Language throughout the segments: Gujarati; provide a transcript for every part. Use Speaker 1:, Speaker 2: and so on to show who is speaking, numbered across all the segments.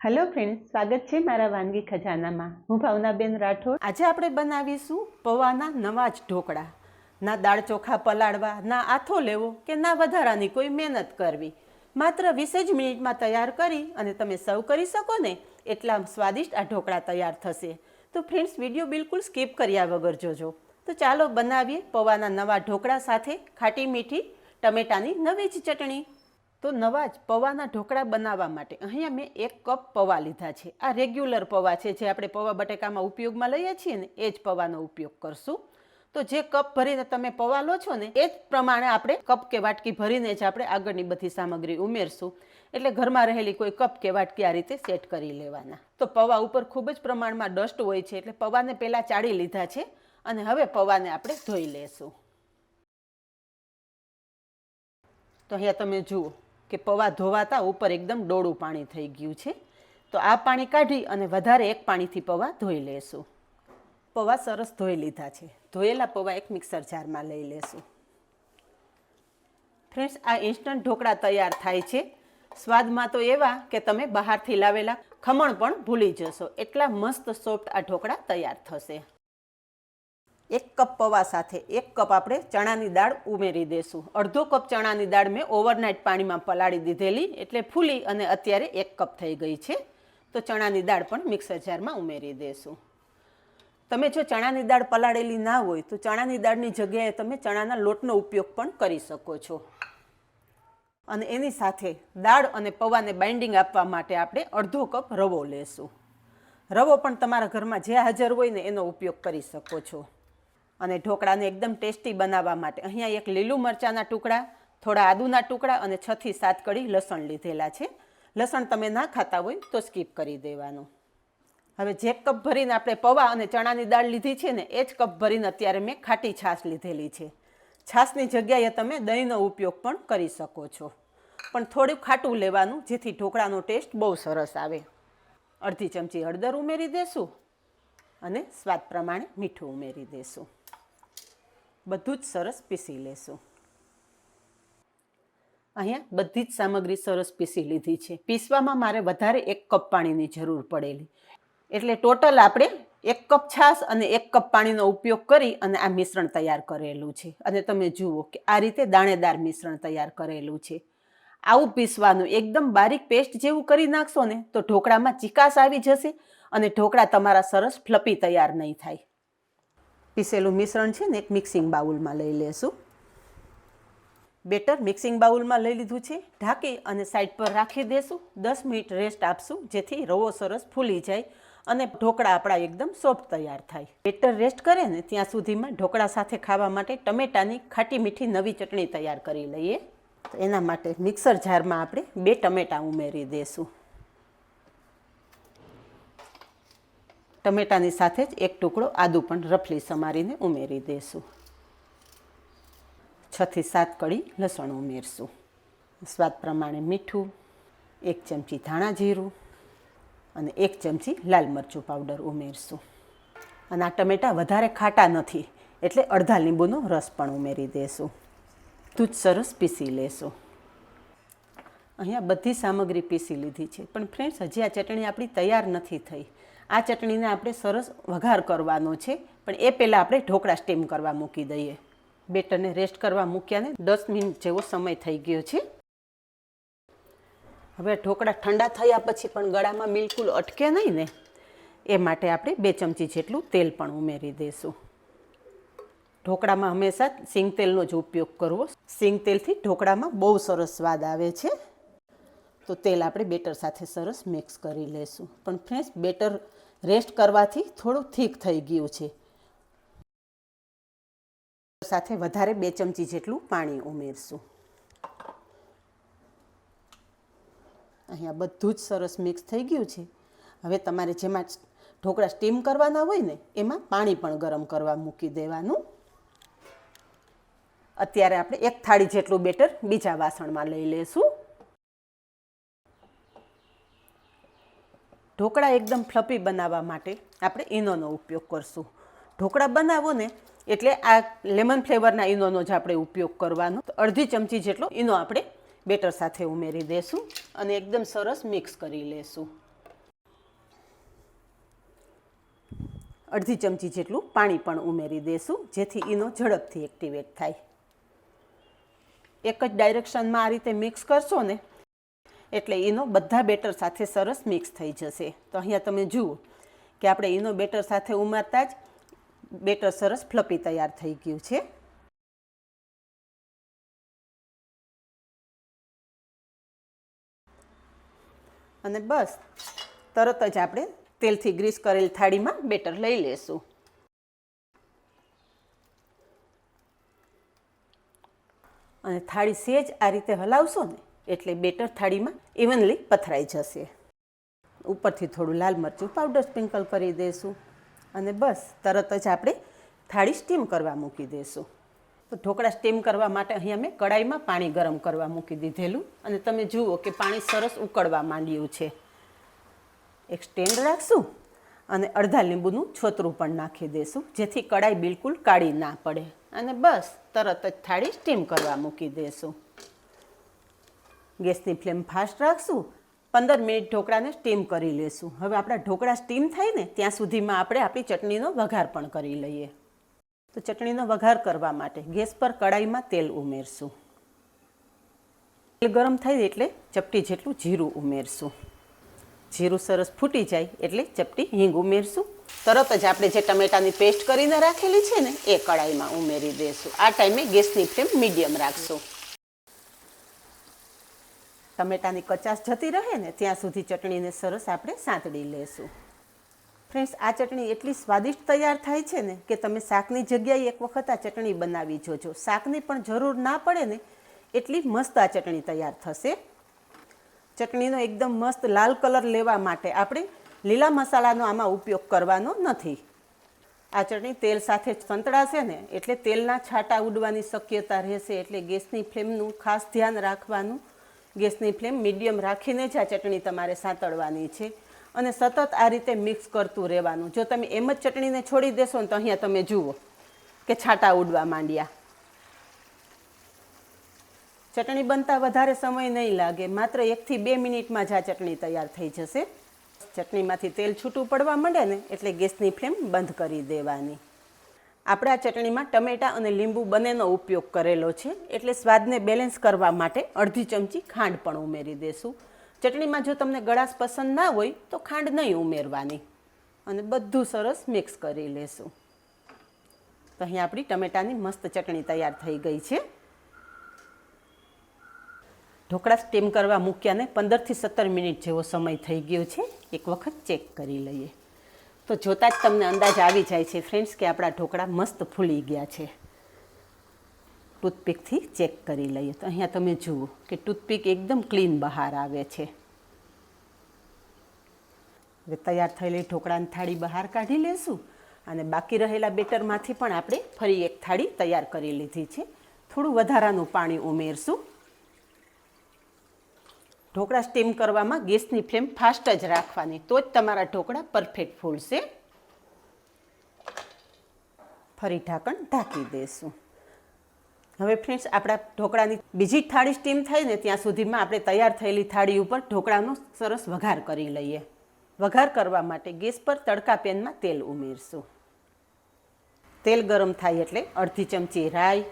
Speaker 1: હેલો ફ્રેન્ડ્સ, સ્વાગત છે મારા વાનગી ખજાનામાં. હું ભાવનાબેન રાઠોડ.
Speaker 2: આજે આપણે બનાવીશું પૌવાના નવા જ ઢોકળા. ના દાળ ચોખા પલાળવા, ના આથો લેવો કે ના વધારાની કોઈ મહેનત કરવી. માત્ર 20 જ મિનિટમાં તૈયાર કરી અને તમે સર્વ કરી શકો ને એટલા સ્વાદિષ્ટ આ ઢોકળા તૈયાર થશે. તો ફ્રેન્ડ્સ, વિડીયો બિલકુલ સ્કીપ કર્યા વગર જોજો. તો ચાલો બનાવીએ પૌવાના નવા ઢોકળા સાથે ખાટી મીઠી ટમેટાની નવી જ ચટણી. તો નવા જ પૌવાના ઢોકળા બનાવવા માટે અહીંયા મેં 1 કપ પૌવા લીધા છે. આ રેગ્યુલર પૌવા છે, જે આપણે પૌવા બટેકામાં ઉપયોગમાં લઈએ છીએ ને એ જ પૌવાનો ઉપયોગ કરશું. તો જે કપ ભરીને તમે પૌવા લો છો ને એ જ પ્રમાણે આપણે કપ કે વાટકી ભરીને જ આપણે આગળની બધી સામગ્રી ઉમેરશું. એટલે ઘરમાં રહેલી કોઈ કપ કે વાટકી આ રીતે સેટ કરી લેવાના. તો પૌવા ઉપર ખૂબ જ પ્રમાણમાં ડસ્ટ હોય છે, એટલે પૌવાને પહેલાં ચાળી લીધા છે અને હવે પૌવાને આપણે ધોઈ લેશું. તો અહીંયા તમે જુઓ કે પૌવા ધોવાતા ઉપર એકદમ ડોળું પાણી થઈ ગયું છે. તો આ પાણી કાઢી અને વધારે એક પાણીથી પૌવા ધોઈ લેશું. પૌવા સરસ ધોઈ લીધા છે. ધોયેલા પૌવા એક મિક્સર જારમાં લઈ લેશું. ફ્રેન્ડ્સ, આ ઇન્સ્ટન્ટ ઢોકળા તૈયાર થાય છે. સ્વાદમાં તો એવા કે તમે બહારથી લાવેલા ખમણ પણ ભૂલી જશો. એટલા મસ્ત સોફ્ટ આ ઢોકળા તૈયાર થશે. 1 કપ પૌવા સાથે 1 કપ આપણે ચણાની દાળ ઉમેરી દેશું. અડધો કપ ચણાની દાળ મેં ઓવરનાઇટ પાણીમાં પલાળી દીધેલી, એટલે ફૂલી અને અત્યારે 1 કપ થઈ ગઈ છે. તો ચણાની દાળ પણ મિક્સર જારમાં ઉમેરી દેશું. તમે જો ચણાની દાળ પલાળેલી ના હોય તો ચણાની દાળની જગ્યાએ તમે ચણાના લોટનો ઉપયોગ પણ કરી શકો છો. અને એની સાથે દાળ અને પૌવાને બાઇન્ડિંગ આપવા માટે આપણે અડધો કપ રવો લેશું. રવો પણ તમારા ઘરમાં જે હાજર હોય ને એનો ઉપયોગ કરી શકો છો. અને ઢોકળાને એકદમ ટેસ્ટી બનાવવા માટે અહીંયા 1 લીલું મરચાંના ટુકડા, થોડા આદુના ટુકડા અને 6 થી 7 કળી લસણ લીધેલા છે. લસણ તમે ના ખાતા હોય તો સ્કીપ કરી દેવાનું. હવે જે કપ ભરીને આપણે પૌવા અને ચણાની દાળ લીધી છે ને એ જ કપ ભરીને અત્યારે મેં ખાટી છાશ લીધેલી છે. છાશની જગ્યાએ તમે દહીંનો ઉપયોગ પણ કરી શકો છો, પણ થોડું ખાટું લેવાનું જેથી ઢોકળાનો ટેસ્ટ બહુ સરસ આવે. અડધી ચમચી હળદર ઉમેરી દેશું અને સ્વાદ પ્રમાણે મીઠું ઉમેરી દેશું. બધું જ સરસ પીસી લેશું. અહીંયા બધી જ સામગ્રી સરસ પીસી લીધી છે. પીસવામાં મારે વધારે 1 કપ પાણીની જરૂર પડેલી, એટલે ટોટલ આપણે 1 કપ છાશ અને 1 કપ પાણીનો ઉપયોગ કરી અને આ મિશ્રણ તૈયાર કરેલું છે. અને તમે જુઓ કે આ રીતે દાણેદાર મિશ્રણ તૈયાર કરેલું છે. આવું પીસવાનું, એકદમ બારીક પેસ્ટ જેવું કરી નાખશો ને તો ઢોકળામાં ચીકાશ આવી જશે અને ઢોકળા તમારા સરસ ફ્લપી તૈયાર નહીં થાય. પીસેલું મિશ્રણ છે ને એક મિક્સિંગ બાઉલમાં લઈ લેશું. બેટર મિક્સિંગ બાઉલમાં લઈ લીધું છે. ઢાંકી અને સાઈડ પર રાખી દેશું. 10 મિનિટ રેસ્ટ આપશું, જેથી રવો સરસ ફૂલી જાય અને ઢોકળા આપણા એકદમ સોફ્ટ તૈયાર થાય. બેટર રેસ્ટ કરે ને ત્યાં સુધીમાં ઢોકળા સાથે ખાવા માટે ટમેટાની ખાટી મીઠી નવી ચટણી તૈયાર કરી લઈએ. તો એના માટે મિક્સર જારમાં આપણે 2 ટમેટા ઉમેરી દેશું. ટમેટાની સાથે જ 1 ટુકડો આદુ પણ રફલી સમારીને ઉમેરી દેશું. 6 થી 7 કળી લસણ ઉમેરશું. સ્વાદ પ્રમાણે મીઠું, 1 ચમચી ધાણા જીરું અને 1 ચમચી લાલ મરચું પાવડર ઉમેરશું. અને આ ટમેટા વધારે ખાટા નથી, એટલે અડધા લીંબુનો રસ પણ ઉમેરી દેશું. બધું જ સરસ પીસી લેશું. અહીંયા બધી સામગ્રી પીસી લીધી છે, પણ ફ્રેન્ડ્સ, હજી આ ચટણી આપણી તૈયાર નથી થઈ. આ ચટણીને આપણે સરસ વઘાર કરવાનો છે, પણ એ પહેલાં આપણે ઢોકળા સ્ટીમ કરવા મૂકી દઈએ. બેટરને રેસ્ટ કરવા મૂક્યાને 10 મિનિટ જેવો સમય થઈ ગયો છે. હવે ઢોકળા ઠંડા થયા પછી પણ ગળામાં બિલકુલ અટકે નહીં ને એ માટે આપણે 2 ચમચી જેટલું તેલ પણ ઉમેરી દઈશું. ઢોકળામાં હંમેશા સિંગ તેલનો જ ઉપયોગ કરવો. સિંગ તેલથી ઢોકળામાં બહુ સરસ સ્વાદ આવે છે. તો તેલ આપણે બેટર સાથે સરસ મિક્સ કરી લેશું. પણ ફ્રેન્ડ્સ, બેટર રેસ્ટ કરવાથી થોડું થીક થઈ ગયું છે. સાથે વધારે 2 ચમચી જેટલું પાણી ઉમેરશું. અહીંયા બધું જ સરસ મિક્સ થઈ ગયું છે. હવે તમારે જેમાં ઢોકળા સ્ટીમ કરવાના હોય ને એમાં પાણી પણ ગરમ કરવા મૂકી દેવાનું. અત્યારે આપણે 1 થાળી જેટલું બેટર બીજા વાસણમાં લઈ લેશું. ઢોકળા એકદમ ફ્લપી બનાવવા માટે આપણે ઈનોનો ઉપયોગ કરશું. ઢોકળા બનાવો ને એટલે આ લેમન ફ્લેવરના ઈનોનો જ આપણે ઉપયોગ કરવાનો. તો અડધી ચમચી જેટલો ઈનો આપણે બેટર સાથે ઉમેરી દેશું અને એકદમ સરસ મિક્સ કરી લેશું. અડધી ચમચી જેટલું પાણી પણ ઉમેરી દઈશું, જેથી ઈનો ઝડપથી એક્ટિવેટ થાય. એક જ ડાયરેક્શનમાં આ રીતે મિક્સ કરશો ને એટલે ઈનો બધા બેટર સાથે સરસ મિક્સ થઈ જશે. તો અહીંયા તમે જુઓ કે આપણે ઈનો બેટર સાથે ઉમેરતા જ બેટર સરસ ફ્લપી તૈયાર થઈ ગયું છે. અને બસ તરત જ આપણે તેલથી ગ્રીસ કરેલ થાળીમાં બેટર લઈ લેશું. અને થાળી સેજ આ રીતે હલાવશો ને એટલે બેટર થાળીમાં ઇવનલી પથરાઈ જશે. ઉપરથી થોડું લાલ મરચું પાવડર સ્પ્રિંકલ કરી દઈશું. અને બસ તરત જ આપણે થાળી સ્ટીમ કરવા મૂકી દઈશું. તો ઢોકળા સ્ટીમ કરવા માટે અહીંયા મેં કડાઈમાં પાણી ગરમ કરવા મૂકી દીધેલું. અને તમે જુઓ કે પાણી સરસ ઉકળવા માંડ્યું છે. એક સ્ટેન્ડ રાખશું અને અડધા લીંબુનું છોતરું પણ નાખી દઈશું, જેથી કડાઈ બિલકુલ કાળી ના પડે. અને બસ તરત જ થાળી સ્ટીમ કરવા મૂકી દઈશું. ગેસની ફ્લેમ ફાસ્ટ રાખશું. 15 મિનિટ ઢોકળાને સ્ટીમ કરી લેશું. હવે આપણા ઢોકળા સ્ટીમ થાય ને ત્યાં સુધીમાં આપણે આપણી ચટણીનો વઘાર પણ કરી લઈએ. તો ચટણીનો વઘાર કરવા માટે ગેસ પર કડાઈમાં તેલ ઉમેરશું. તેલ ગરમ થાય એટલે ચપટી જેટલું જીરું ઉમેરશું. જીરું સરસ ફૂટી જાય એટલે ચપટી હિંગ ઉમેરશું. તરત જ આપણે જે ટમેટાની પેસ્ટ કરીને રાખેલી છે ને એ કડાઈમાં ઉમેરી દઈશું. આ ટાઈમે ગેસની ફ્લેમ મીડિયમ રાખશું. ટમેટાની કચાશ જતી રહે ને ત્યાં સુધી ચટણીને સરસ આપણે સાંતળી લેશું. ફ્રેન્ડ્સ, આ ચટણી એટલી સ્વાદિષ્ટ તૈયાર થાય છે ને કે તમે શાકની જગ્યાએ એક વખત આ ચટણી બનાવી જોજો. શાકની પણ જરૂર ના પડે ને એટલી મસ્ત આ ચટણી તૈયાર થશે. ચટણીનો એકદમ મસ્ત લાલ કલર લેવા માટે આપણે લીલા મસાલાનો આમાં ઉપયોગ કરવાનો નથી. આ ચટણી તેલ સાથે સંતળાશે ને એટલે તેલના છાંટા ઉડવાની શક્યતા રહેશે. એટલે ગેસની ફ્લેમનું ખાસ ધ્યાન રાખવાનું. ગેસની ફ્લેમ મીડિયમ રાખીને જ આ ચટણી તમારે સાંતળવાની છે. અને સતત આ રીતે મિક્સ કરતું રહેવાનું. જો તમે એમ જ ચટણીને છોડી દેશો ને તો અહીંયા તમે જુઓ કે છાંટા ઉડવા માંડ્યા. ચટણી બનતા વધારે સમય નહીં લાગે. માત્ર 1 થી 2 મિનિટમાં જ આ ચટણી તૈયાર થઈ જશે. ચટણીમાંથી તેલ છૂટું પડવા માંડે ને એટલે ગેસની ફ્લેમ બંધ કરી દેવાની. આપણે આ ચટણીમાં ટમેટા અને લીંબુ બંનેનો ઉપયોગ કરેલો છે. એટલે સ્વાદને બેલેન્સ કરવા માટે અડધી ચમચી ખાંડ પણ ઉમેરી દેશું. ચટણીમાં જો તમને ગળાશ પસંદ ના હોય તો ખાંડ નહીં ઉમેરવાની. અને બધું સરસ મિક્સ કરી લેશું. તો અહીં આપણી ટમેટાની મસ્ત ચટણી તૈયાર થઈ ગઈ છે. ઢોકળા સ્ટીમ કરવા મૂક્યાને 15 થી 17 મિનિટ જેવો સમય થઈ ગયો છે. એક વખત ચેક કરી લઈએ. તો જોતાં જ તમને અંદાજ આવી જાય છે ફ્રેન્ડ્સ કે આપણા ઢોકળા મસ્ત ફૂલી ગયા છે. ટૂથપીકથી ચેક કરી લઈએ. તો અહીંયા તમે જુઓ કે ટૂથપીક એકદમ ક્લીન બહાર આવે છે. હવે તૈયાર થયેલી ઢોકળાની થાળી બહાર કાઢી લેશું. અને બાકી રહેલા બેટરમાંથી પણ આપણે ફરી એક થાળી તૈયાર કરી લીધી છે. થોડું વધારાનું પાણી ઉમેરશું. ઢોકળા સ્ટીમ કરવામાં ગેસની ફ્લેમ ફાસ્ટ જ રાખવાની. તો જ તમારા ઢોકળા પરફેક્ટ ફૂલશે. ફરી ઢાંકણ ઢાંકી દઈશું. હવે ફ્રેન્ડ્સ, આપણા ઢોકળાની બીજી થાળી સ્ટીમ થાય ને ત્યાં સુધીમાં આપણે તૈયાર થયેલી થાળી ઉપર ઢોકળાનો સરસ વઘાર કરી લઈએ. વઘાર કરવા માટે ગેસ પર તડકા પેનમાં તેલ ઉમેરશું. તેલ ગરમ થાય એટલે અડધી ચમચી રાઈ,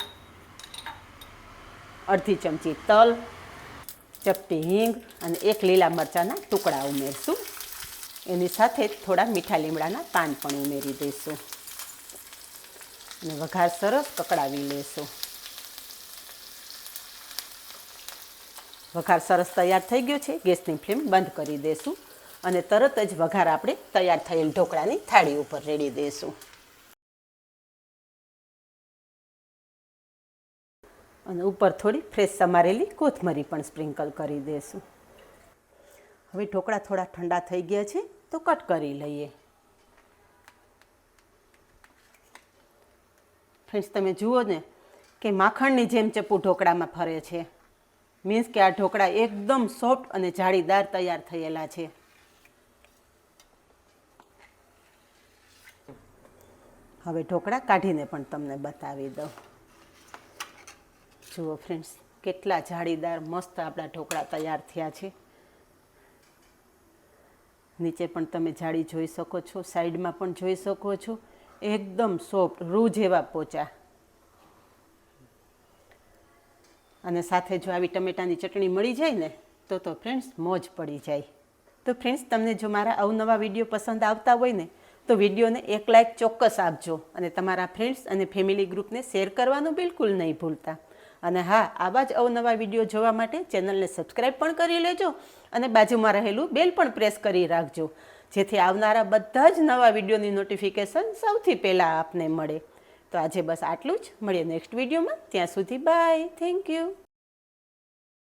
Speaker 2: અડધી ચમચી તલ, ચપટી હિંગ અને 1 લીલા મરચાંના ટુકડા ઉમેરશું. એની સાથે થોડા મીઠા લીમડાના પાન પણ ઉમેરી દઈશું. અને વઘાર સરસ પકડાવી લેશું. વઘાર સરસ તૈયાર થઈ ગયો છે. ગેસની ફ્લેમ બંધ કરી દઈશું. અને તરત જ વઘાર આપણે તૈયાર થયેલ ઢોકળાની થાળી ઉપર રેડી દઈશું. અને ઉપર થોડી ફ્રેશ સમારેલી કોથમરી પણ સ્પ્રિંકલ કરી દઈશું. હવે ઢોકળા થોડા ઠંડા થઈ ગયા છે તો કટ કરી લઈએ. ફ્રેન્ડ્સ, તમે જુઓ ને કે માખણની જેમ ચપ્પુ ઢોકળામાં ફરે છે. મીન્સ કે આ ઢોકળા એકદમ સોફ્ટ અને જાળીદાર તૈયાર થયેલા છે. હવે ઢોકળા કાઢીને પણ તમને બતાવી દઉં. જુઓ ફ્રેન્ડ્સ, કેટલા જાળીદાર મસ્ત આપણા ઢોકળા તૈયાર થયા છે. નીચે પણ તમે જાળી જોઈ શકો છો, સાઈડમાં પણ જોઈ શકો છો. એકદમ સોફ્ટ રૂ જેવા પોચા. અને સાથે જો આવી ટમેટાની ચટણી મળી જાય ને તો ફ્રેન્ડ્સ મોજ પડી જાય. તો ફ્રેન્ડ્સ તમને જો મારા અવનવા વિડીયો પસંદ આવતા હોય ને તો વિડીયોને એક લાઇક ચોક્કસ આપજો અને તમારા ફ્રેન્ડ્સ અને ફેમિલી ગ્રુપને શેર કરવાનું બિલકુલ નહીં ભૂલતા. અને હા, આવા જ અવનવા વિડીયો જોવા માટે ચેનલને સબસ્ક્રાઈબ પણ કરી લેજો અને બાજુમાં રહેલું બેલ પણ પ્રેસ કરી રાખજો, જેથી આવનારા બધા જ નવા વિડીયોની નોટિફિકેશન સૌથી પહેલાં આપને મળે. તો આજે બસ આટલું જ. મળીએ નેક્સ્ટ વિડીયોમાં. ત્યાં સુધી બાય. Thank you.